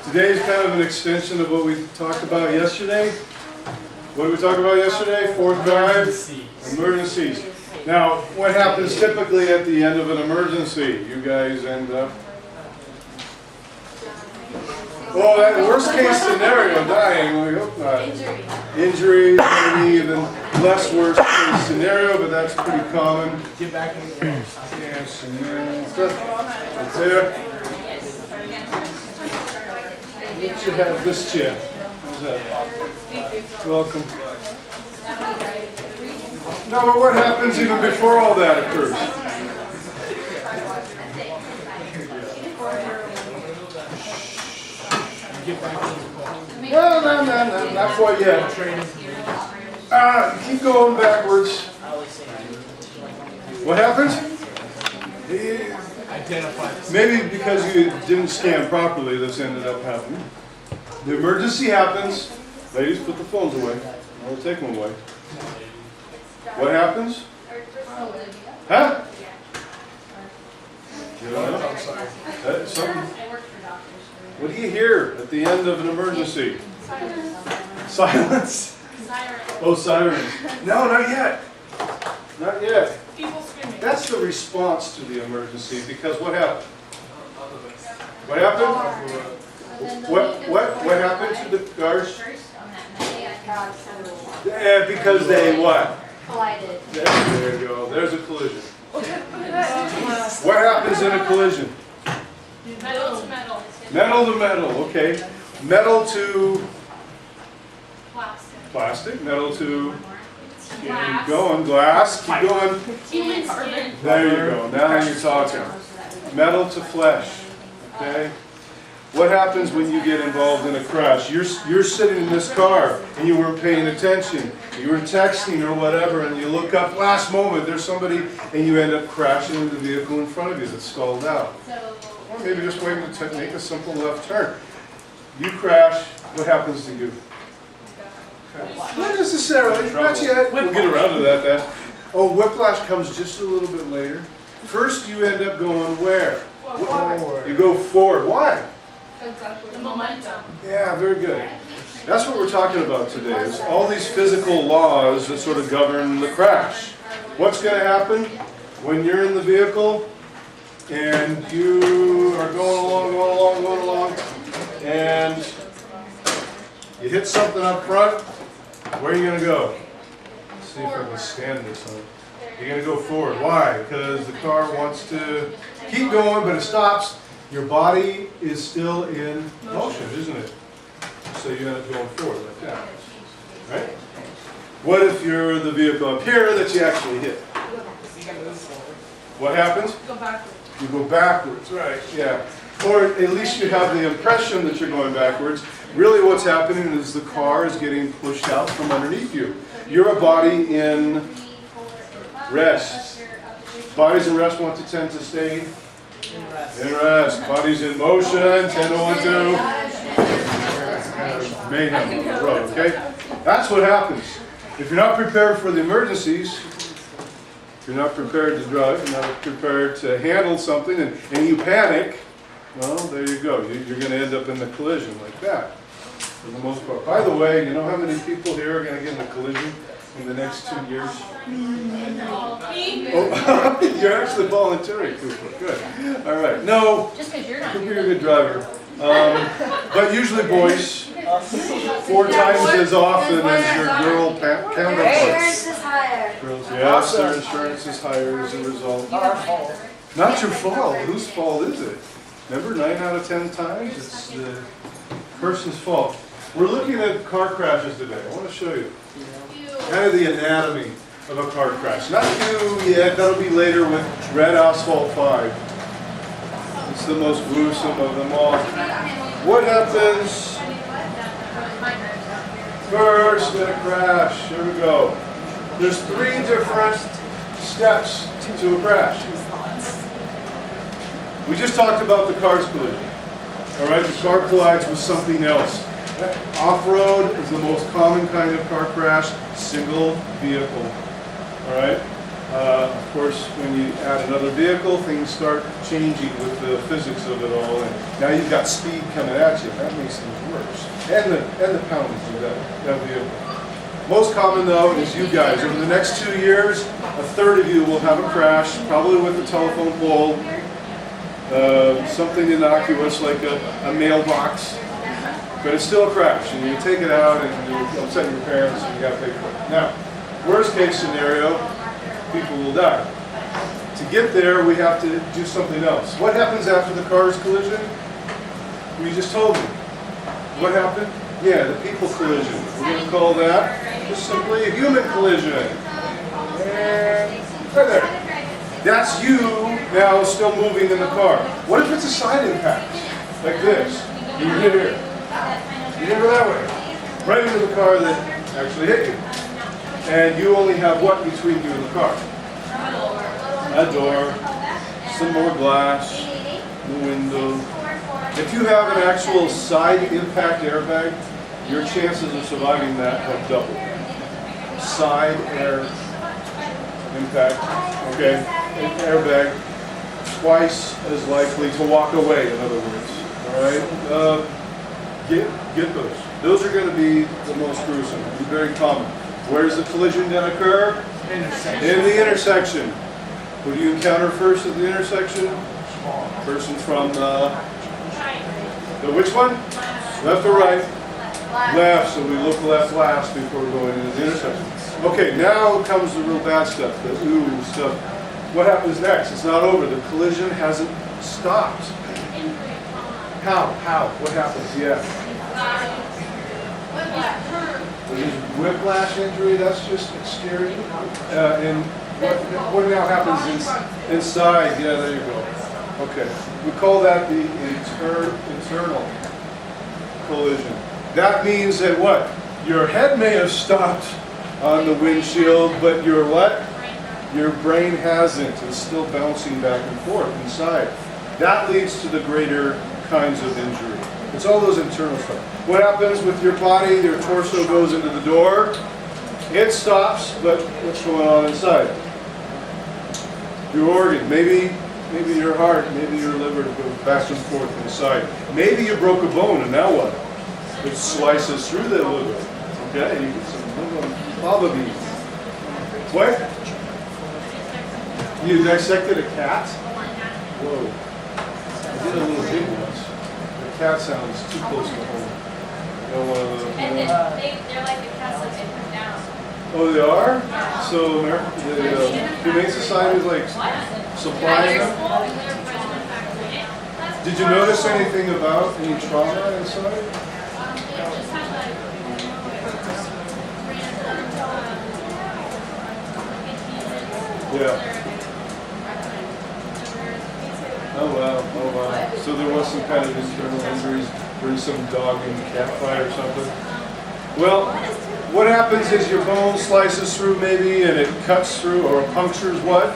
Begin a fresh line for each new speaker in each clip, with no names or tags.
Today's kind of an extension of what we talked about yesterday. What did we talk about yesterday? Fourth drive, emergencies. Now, what happens typically at the end of an emergency? You guys end up, well, that worst case scenario, dying, we hope not. Injury, maybe even less worst case scenario, but that's pretty common.
Get back in the game.
Yes, and then that's there. You should have this chair. How's that? Welcome. Now, but what happens even before all that occurs? No, not quite yet. Keep going backwards. What happens? Maybe because you didn't scan properly, this ended up happening. The emergency happens. Ladies, put the phones away. I'll take them away. What happens? Huh? You don't know? Something. What do you hear at the end of an emergency? Silence. Oh, sirens. No, not yet. Not yet.
People screaming.
That's the response to the emergency, because what happened? What happened? What happened to the cars? Yeah, because they what?
Collided.
There you go. There's a collision. What happens in a collision?
Metal to metal.
Metal to metal, okay. Metal to
Plastic.
plastic, metal to, keep
Glass.
going, glass, keep going.
Human skin.
There you go, now you're talking. Metal to flesh, okay? What happens when you get involved in a crash? You're sitting in this car and you weren't paying attention. You were texting or whatever and you look up last moment, there's somebody, and you end up crashing into the vehicle in front of you that's stalled out. Or maybe just waiting to make a simple left turn. You crash, what happens to you? Not necessarily, not yet. We'll get around to that then. Oh, whiplash comes just a little bit later. First you end up going where?
Forward.
You go forward. Why?
The momentum.
Yeah, very good. That's what we're talking about today, is all these physical laws that sort of govern the crash. What's going to happen when you're in the vehicle and you are going along, and you hit something up front? Where are you going to go? Let's see if I can stand this on. You're going to go forward. Why? Because the car wants to keep going, but it stops. Your body is still in motion, isn't it? So you end up going forward like that. Right? What if you're the vehicle up here that you actually hit? What happens?
Go backwards.
You go backwards, right, yeah. Or at least you have the impression that you're going backwards. Really what's happening is the car is getting pushed out from underneath you. You're a body in rest. Bodies in rest want to tend to stay in rest. Bodies in motion tend to want to mayhem on the road, okay? That's what happens. If you're not prepared for the emergencies, if you're not prepared to drive, you're not prepared to handle something, and you panic, well, there you go. You're going to end up in the collision like that, for the most part. By the way, you know how many people here are going to get in a collision in the next 2 years? Oh, you're actually volunteering, Cooper. Good. All right. No,
Just because you're not
Cooper,
here.
you're a good driver. But usually, boys, 4 times as often as your girl
Insurance
counterparts.
is higher.
Girls, yes, their insurance is higher as a result.
Our fault.
Not your fault. Whose fault is it? Remember, 9 out of 10 times, it's the person's fault. We're looking at car crashes today. I want to show you kind of the anatomy of a car crash. Not you yet. That'll be later with Red Asphalt 5. It's the most gruesome of them all. What happens first in a crash? Here we go. There's 3 different steps to a crash. We just talked about the car's collision. All right, the car collides with something else. Off-road is the most common kind of car crash, single vehicle. All right, Of course, when you add another vehicle, things start changing with the physics of it all, and now you've got speed coming at you. That makes things worse. And the poundage of that vehicle. Most common, though, is you guys. Over the next 2 years, a third of you will have a crash, probably with a telephone pole, something innocuous like a mailbox, but it's still a crash, and you take it out and you upset your parents and you got to pay for it. Now, worst case scenario, people will die. To get there, we have to do something else. What happens after the car's collision? We just told you. What happened? Yeah, the people collision. We're going to call that just simply a human collision. And right there. That's you now still moving in the car. What if it's a side impact? Like this. You hit here. You hit her that way. Right into the car that actually hit you. And you only have what between you and the car? A door, some more glass, the window. If you have an actual side impact airbag, your chances of surviving that have doubled. Side air impact, okay, an airbag, twice as likely to walk away, in other words. All right, get those. Those are going to be the most gruesome, very common. Where's the collision going to occur?
Intersection.
In the intersection. Who do you encounter first at the intersection? Person from the which one? Left or right? Left, so we look left last before going into the intersection. Okay, now comes the real bad stuff, the ooh stuff. What happens next? It's not over. The collision hasn't stopped. How? What happens? Yeah. Whiplash injury, that's just scary. And what now happens inside? Yeah, there you go. Okay. We call that the internal collision. That means that what? Your head may have stopped on the windshield, but your what? Your brain hasn't. It's still bouncing back and forth inside. That leads to the greater kinds of injury. It's all those internal stuff. What happens with your body? Your torso goes into the door. It stops, but what's going on inside? Your organ, maybe your heart, maybe your liver goes back and forth inside. Maybe you broke a bone, and now what? It slices through the liver. Okay, you get some lava beans. What? You dissected a cat? Whoa. I did a little big once. The cat sounds too close to home.
And they're like the cats that they put down.
Oh, they are? So the Humane Society is like supplying them? Did you notice anything about any trauma inside? Yeah. Oh wow. So there was some kind of internal injuries, or some dog in the cat fight or something? Well, what happens is your bone slices through maybe, and it cuts through or punctures what?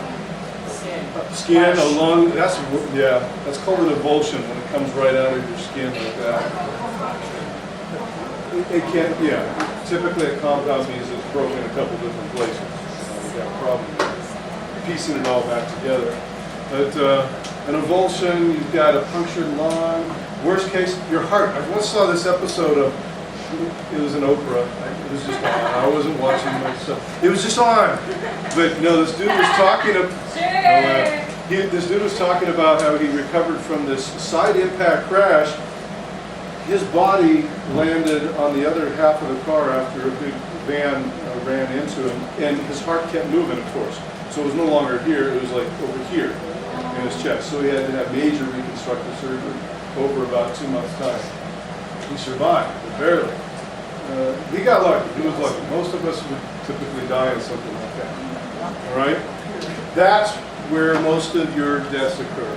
Skin along, that's called an avulsion when it comes right out of your skin like that. It can't, typically a compound means it's broken in a couple different places. We've got a problem piecing it all back together. But an avulsion, you've got a punctured lung. Worst case, your heart. I once saw this episode of, it was an Oprah. It was just on. I wasn't watching myself. It was just on. But no, this dude was talking this dude was talking about how he recovered from this side impact crash. His body landed on the other half of the car after a big van ran into him, and his heart kept moving, of course. So it was no longer here, it was like over here in his chest. So he had to have major reconstructive surgery over about 2 months' time. He survived, but barely. He got lucky, he was lucky. Most of us would typically die in something like that. All right? That's where most of your deaths occur.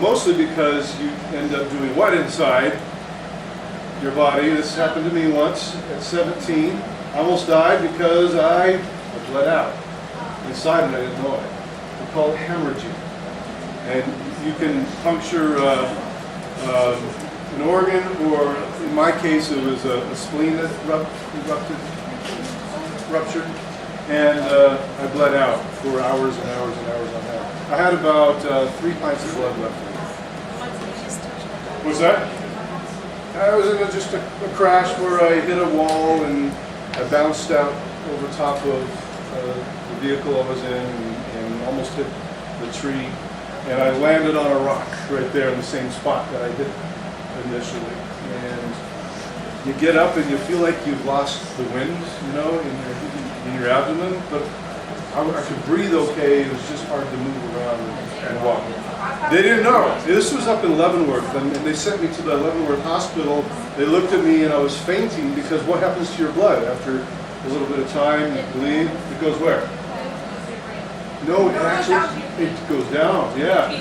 Mostly because you end up doing what inside your body? This happened to me once at 17. I almost died because I bled out inside and I didn't know it. We call it hemorrhaging. And you can puncture an organ, or in my case it was a spleen that ruptured. and I bled out for hours and hours and hours on end. I had about 3 pints of blood left in me. What's that? I was in just a crash where I hit a wall and I bounced out over top of the vehicle I was in and almost hit the tree. And I landed on a rock right there in the same spot that I hit initially. And you get up and you feel like you've lost the wind, you know, in your abdomen. But I could breathe okay. It was just hard to move around and walk. They didn't know. This was up in Leavenworth, and they sent me to the Leavenworth hospital. They looked at me and I was fainting because what happens to your blood after a little bit of time? You bleed. It goes where? No, it actually it goes down. Yeah,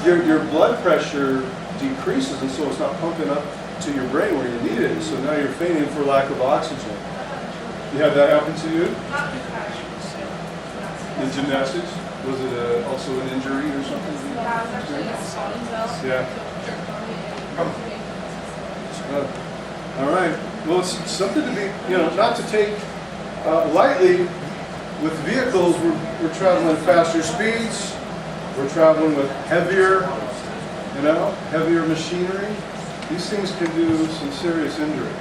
your blood pressure decreases, and so it's not pumping up to your brain where you need it. So now you're fainting for lack of oxygen. You had that happen to you? In gymnastics? Was it also an injury or something? Yeah. All right. Well, it's something to be, not to take lightly. With vehicles, we're traveling faster speeds. We're traveling with heavier machinery. These things can do some serious injury.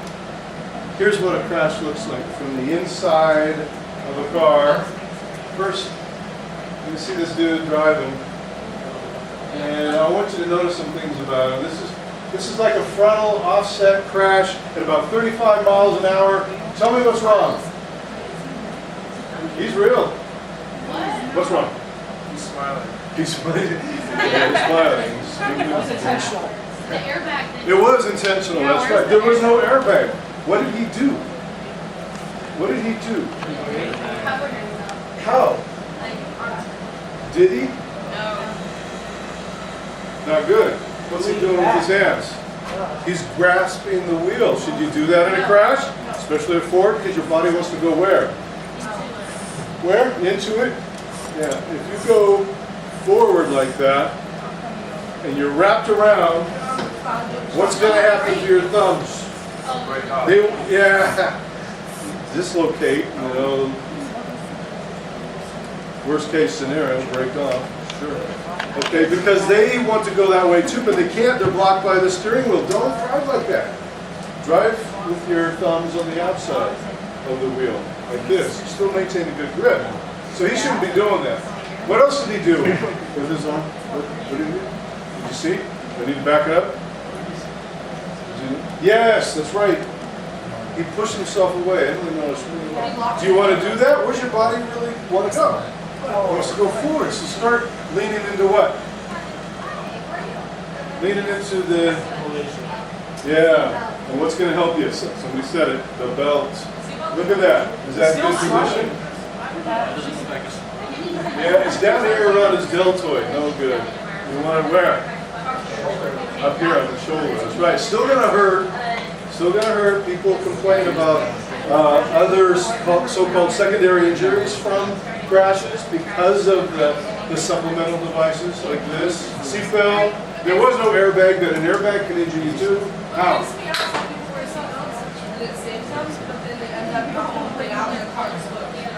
Here's what a crash looks like from the inside of a car. First, you can see this dude driving, and I want you to notice some things about him. This is like a frontal offset crash at about 35 miles an hour. Tell me what's wrong. He's real. What's wrong?
He's smiling.
He's smiling. Yeah, he's smiling.
That was intentional.
The airbag didn't.
It was intentional.
Yeah,
That's
where's
right. There
the
was no airbag. What did he do? What did he do?
Covered himself.
How?
Like,
Did he?
no.
Not good. What's he doing with his hands? He's grasping the wheel. Should you do that in a crash? Especially at Ford, because your body wants to go where? Where? Into it? Yeah. If you go forward like that, and you're wrapped around, what's going to happen to your thumbs?
Break off.
Dislocate, worst case scenario, break off, sure. Okay, because they want to go that way too, but they can't, they're blocked by the steering wheel. Don't drive like that. Drive with your thumbs on the outside of the wheel, like this. You still maintain a good grip. So he shouldn't be doing that. What else did he do with his arm? What did he do? Did you see? Do I need to back it up? Yes, that's right. He pushed himself away. I didn't notice. Do you want to do that? Where's your body really want to go? It wants to go forward. So start leaning into what? Leaning into the... Yeah. And what's going to help you? Somebody said it. The belt. Look at that. Is that good position? Yeah, it's down here around his deltoid. No good. You want it where? Up here on the shoulder. That's right. Still going to hurt. Still going to hurt. People complain about other so-called secondary injuries from crashes because of the supplemental devices like this. Seatbelt. There was no airbag, but an airbag can injure you too. How?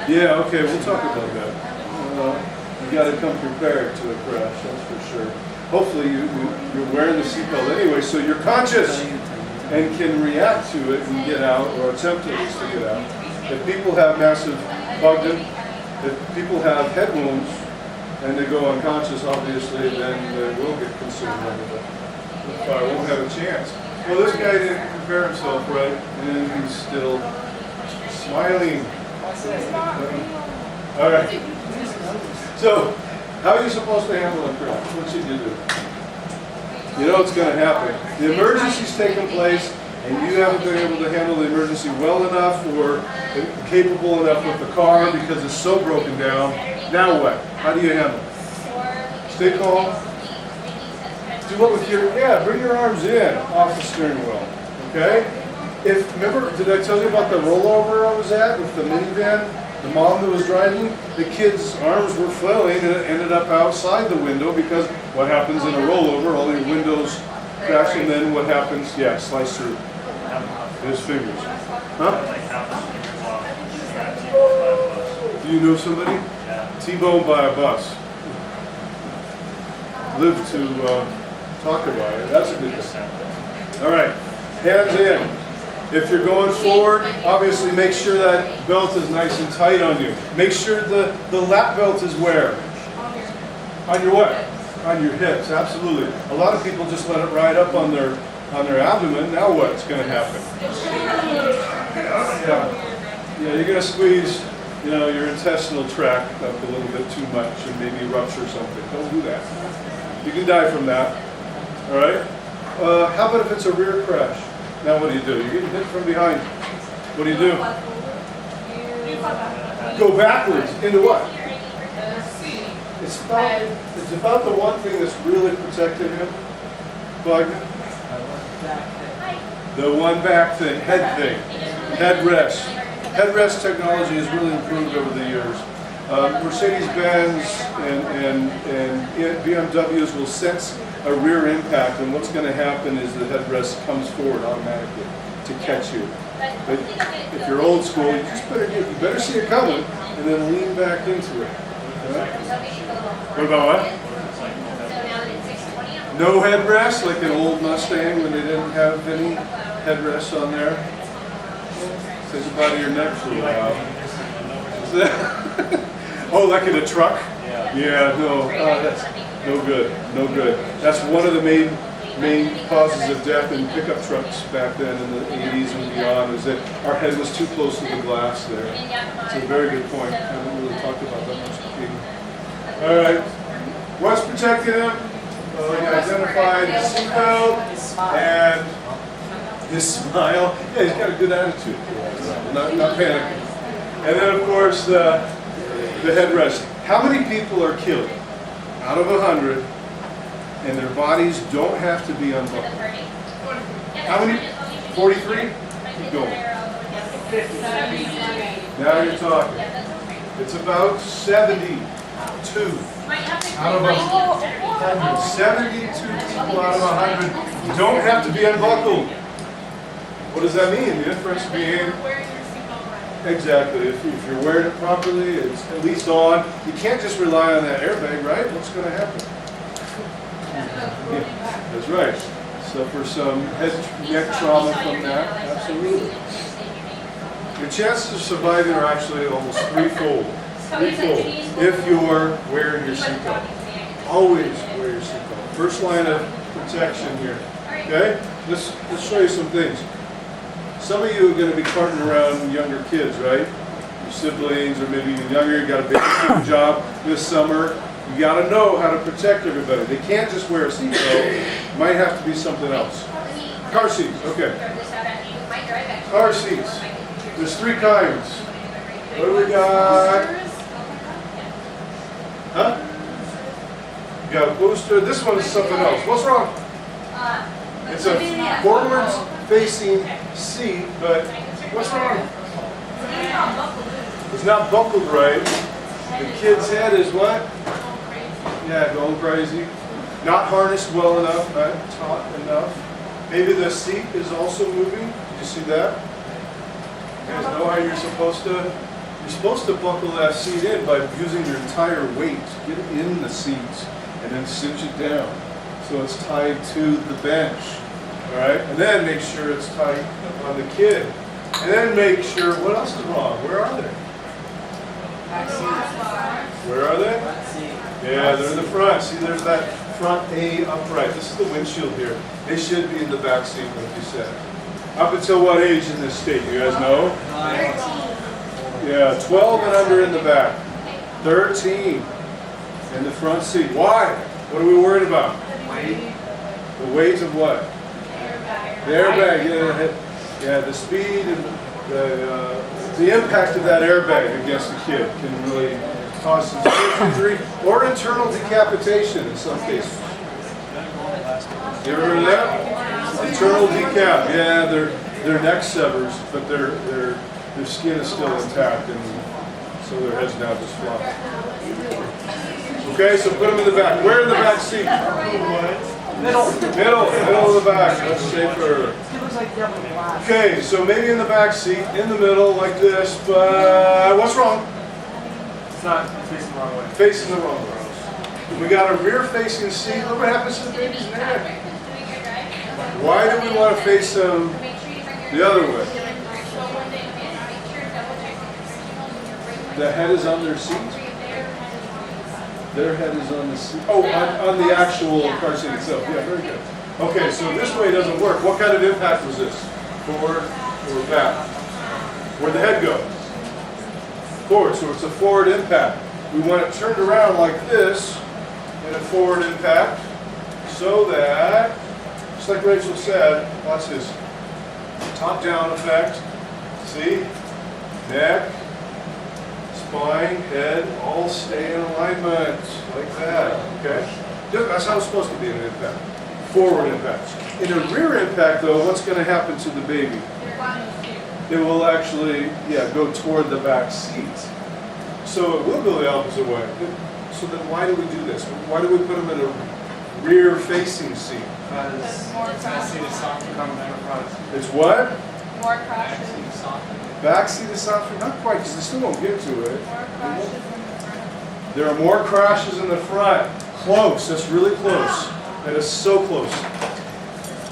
Yeah, okay, we'll talk about that. You got to come prepared to a crash, that's for sure. Hopefully you're wearing the seatbelt anyway, so you're conscious and can react to it and get out, or attempt at least to get out. If people have massive bugden, if people have head wounds and they go unconscious, obviously, then they will get consumed under the fire. Won't have a chance. Well, this guy didn't prepare himself right, and he's still smiling. All right. So, how are you supposed to handle a crash? What should you do? You know what's going to happen. The emergency's taken place, and you haven't been able to handle the emergency well enough or capable enough with the car because it's so broken down. Now what? How do you handle it? Stay calm. Do what with bring your arms in off the steering wheel. Okay? Remember, did I tell you about the rollover I was at with the minivan? The mom that was driving, the kid's arms were flailing and it ended up outside the window because what happens in a rollover, all your windows crash and then what happens, slice through his fingers. Huh? Do you know somebody? T-boned by a bus. Live to talk about it. That's a good thing. All right, hands in. If you're going forward, obviously make sure that belt is nice and tight on you. Make sure the lap belt is where? On your what? On your hips, absolutely. A lot of people just let it ride up on their abdomen. Now what's going to happen? Yeah, you're going to squeeze, your intestinal tract up a little bit too much and maybe rupture something. Don't do that. You can die from that. All right? How about if it's a rear crash? Now what do? You're getting hit from behind. What do? Go backwards into what? It's about the one thing that's really protected him. Bug. The one back thing, head thing, headrest. Headrest technology has really improved over the years. Mercedes-Benz and BMWs will sense a rear impact, and what's going to happen is the headrest comes forward automatically to catch you. But if you're old school, you better see it coming and then lean back into it. Okay? What about what? No headrest, like an old Mustang when they didn't have any headrests on there. Says the bottom of your neck for a while. Oh, like in a truck? Yeah, no, that's no good, no good. That's one of the main causes of death in pickup trucks back then in the 80s and beyond, is that our head was too close to the glass there. It's a very good point. I haven't really talked about that much. All right, what's protecting him? Well, he identified his seatbelt and his smile. Yeah, he's got a good attitude. Not panicking. And then, of course, the headrest. How many people are killed out of 100 and their bodies don't have to be unbuckled? How many? 43? Keep going. Now you're talking. It's about 72 out of 100. 72 people out of 100 don't have to be unbuckled. What does that mean? The difference being, exactly, if you're wearing it properly, it's at least on. You can't just rely on that airbag, right? What's going to happen? Yeah, that's right. Suffer some head neck trauma from that. Absolutely. Your chances of surviving are actually almost threefold. If you're wearing your seatbelt. Always wear your seatbelt. First line of protection here. Okay? Let's show you some things. Some of you are going to be carting around younger kids, right? Your siblings, or maybe even younger. You got a big job this summer. You got to know how to protect everybody. They can't just wear a seatbelt. Might have to be something else. Car seats, okay. Car seats. There's 3 kinds. What do we got? Huh? You got a booster. This one is something else. What's wrong? It's a forwards facing seat, but what's wrong? It's not buckled right. The kid's head is what? Yeah, going crazy. Not harnessed well enough, not taut enough. Maybe the seat is also moving. Did you see that? You guys know how you're supposed to buckle that seat in by using your entire weight. Get it in the seat and then cinch it down so it's tied to the bench. All right, and then make sure it's tight on the kid. And then make sure, what else is wrong? Where are they? Where are they? Yeah, they're in the front. See, there's that front A upright. This is the windshield here. They should be in the back seat, like you said. Up until what age in this state? You guys know? 13. Yeah, 12 and under in the back. 13 in the front seat. Why? What are we worried about? The weight of what? The airbag. Yeah, the speed and the impact of that airbag against the kid can really cause some serious injury or internal decapitation in some cases. You ever heard of that? Internal decap. Yeah, their neck severs, but their skin is still intact, and so their head's now just flopped. Okay, so put them in the back. Where in the back seat? Middle of the back. That's safer. Okay, so maybe in the back seat, in the middle, like this, but what's wrong?
not facing the wrong way.
Facing the wrong way. We got a rear-facing seat. Look what happens to the baby's neck. Why do we want to face them the other way? The head is on their seat? Their head is on the seat. Oh, on the actual car seat itself. Yeah, very good. Okay, so this way doesn't work. What kind of impact was this? Forward or back? Where'd the head go? Forward, so it's a forward impact. We want it turned around like this in a forward impact so that, just like Rachel said, watch this. Top-down effect. See? Neck, spine, head, all stay in alignment like that. Okay? That's how it's supposed to be in an impact. Forward impact. In a rear impact, though, what's going to happen to the baby? It will actually, go toward the back seat. So it will go the opposite way. So then why do we do this? Why do we put them in a rear-facing seat?
Because that seat is soft to come in front.
It's what?
More crashes.
Back seat is softer? Not quite, because they still won't get to it.
More crashes in the front.
There are more crashes in the front. Close. That's really close. That is so close.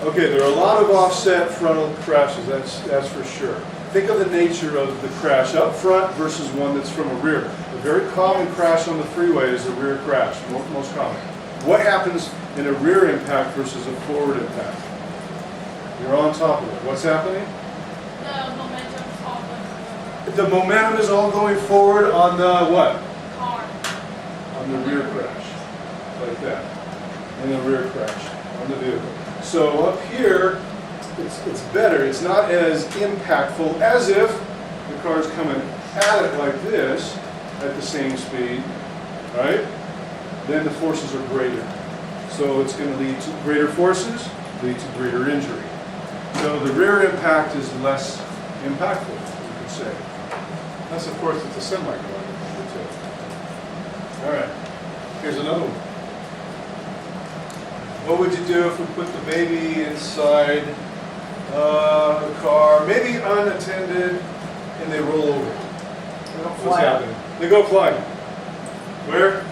Okay, there are a lot of offset frontal crashes, that's for sure. Think of the nature of the crash up front versus one that's from a rear. A very common crash on the freeway is a rear crash, most common. What happens in a rear impact versus a forward impact? You're on top of it. What's happening?
The momentum's all going
The momentum is all going forward on the what?
car.
On the rear crash. Like that. In the rear crash on the vehicle. So up here, it's better. It's not as impactful as if the car's coming at it like this at the same speed, right? Then the forces are greater. So it's going to lead to greater forces, lead to greater injury. So the rear impact is less impactful, you could say. That's of course it's a semi-car. All right, here's another one. What would you do if we put the baby inside the car, maybe unattended, and they roll over? What's happening? They go flying. Where?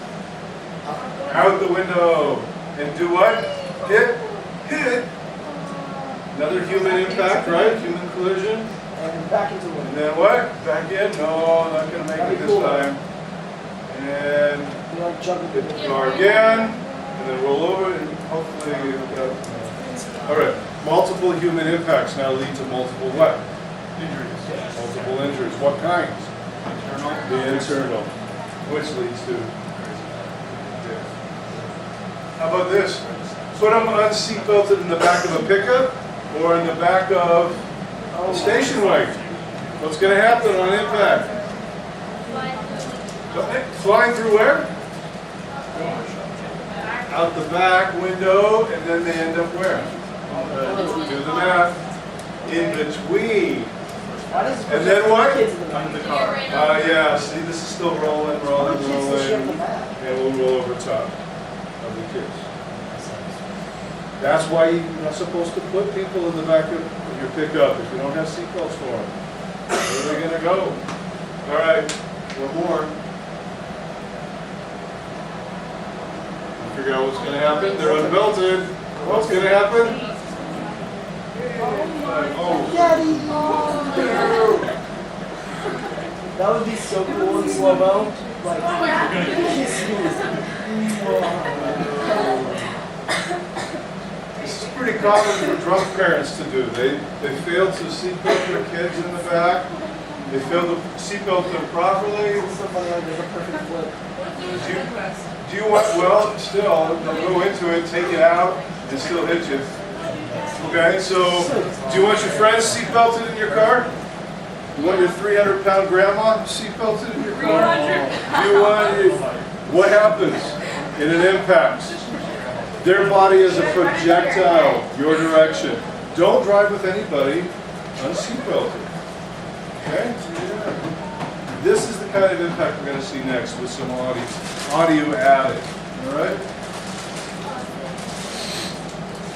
Out the window. And do what? Hit it. Another human impact, right? Human collision.
And back into
And
it.
then what? Back in? No, not going to make it this time. And
You know, jumping
hit the car again. And then roll over and hopefully all right, multiple human impacts now lead to multiple what?
Injuries.
Multiple injuries. What kinds?
Internal.
The internal, which leads to. How about this? Put them unseatbelted in the back of a pickup or in the back of a station wagon. What's going to happen on impact? Flying through where? Out the back window, and then they end up where? Do the math. In between.
Why does it
And then what?
kids in the back?
Under the car.
Yeah, see, this is still rolling,
Why
rolling,
don't kids just shut the
rolling.
back?
And we'll roll over top of the kids. That's why you're not supposed to put people in the back of your pickup if you don't have seatbelts for them. Where are they going to go? All right, one more. Figure out what's going to happen. They're unbelted. What's going to happen? Oh.
Daddy! That would be so cool in slow-mo. Like, kiss you.
This is pretty common for drunk parents to do. They fail to seatbelt their kids in the back. They fail to seatbelt them properly.
Somebody like there's a perfect flip.
Do you want, well, still, they'll go into it, take it out, and still hit you. Okay, so do you want your friends seatbelted in your car? You want your 300-pound grandma seatbelted in your car? Do you want, what happens in an impact? Their body is a projectile, your direction. Don't drive with anybody unseatbelted. Okay? This is the kind of impact we're going to see next with some audio added. All right?